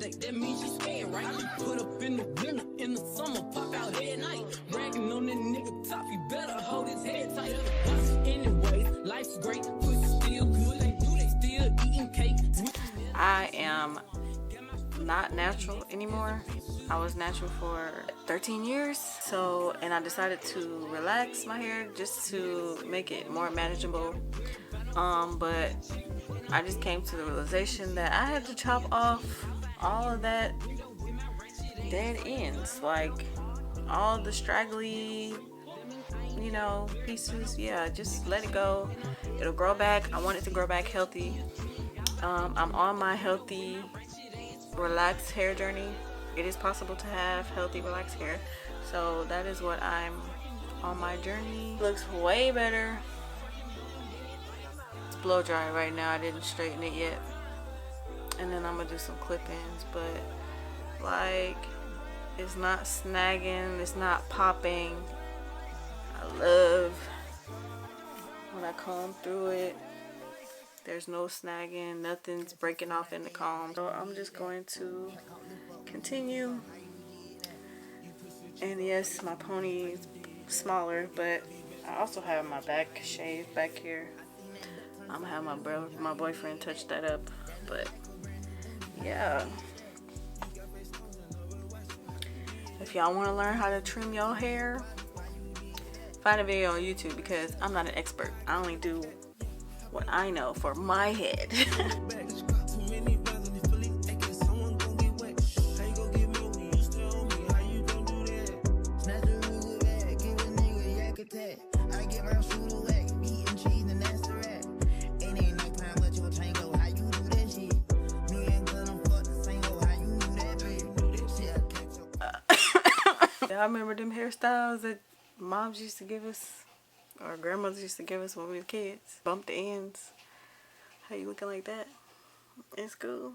holiday, that means she's scared, right? Put up in the winter, in the summer, pop out at night. Bragging on that nigga top, you better hold his head tight. Anyways, life's great, pussy still good, they still eating cake. I am not natural anymore. I was natural for 13 years. So, and I decided to relax my hair just to make it more manageable. But I just came to the realization that I had to chop off all of that dead ends, like all the straggly, you know, pieces. Yeah, just let it go. It'll grow back. I want it to grow back healthy. I'm on my healthy, relaxed hair journey. It is possible to have healthy, relaxed hair. So that is what I'm on my journey. Looks way better. It's blow dry right now. I didn't straighten it yet. And then I'm gonna do some clip-ins, but like, it's not snagging, it's not popping. I love when I comb through it. There's no snagging, nothing's breaking off in the comb. So I'm just going to continue. And yes, my pony is smaller, but I also have my back shaved back here. I'm gonna have my boyfriend touch that up, but yeah. If y'all want to learn how to trim your hair, find a video on YouTube, because I'm not an expert. I only do what I know for my head. I remember them hairstyles that moms used to give us, or grandmothers used to give us when we were kids. Bump the ends. How you looking like that in school?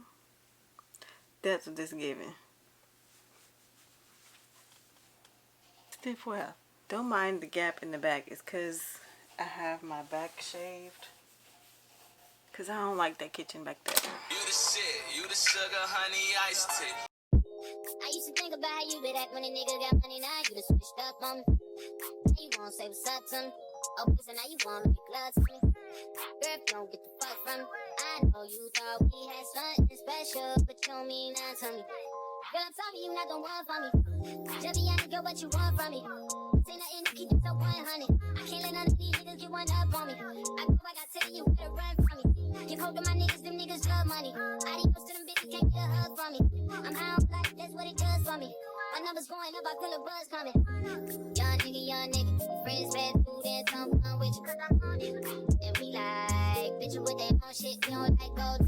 That's what this giving. Stiff well. Don't mind the gap in the back. It's because I have my back shaved. Because I don't like that kitchen back there. You the shit. You the sugar, honey, iced tea. I used to think about how you be that when a nigga got money. Now you just switched up on me. Now you wanna say what's up to me. Oh, so now you wanna make love to me. Girl, if you don't get the fuck from me, I know you thought we had something special, but you don't mean that to me. Girl, I'm sorry you not the one for me. Just be honest, girl, what you want from me. Say nothing to keep it so 100. I can't let none of these niggas get one up on me. I gotta tell you better run from me. Give hope to my niggas, them niggas love money. Adios to them bitches, can't get a hug from me. I'm high on life, that's what it does for me. My numbers going up, I feel a buzz coming. Young nigga, friends fast food and some fun with you. And we like, bitch, with that own shit, we don't like gold.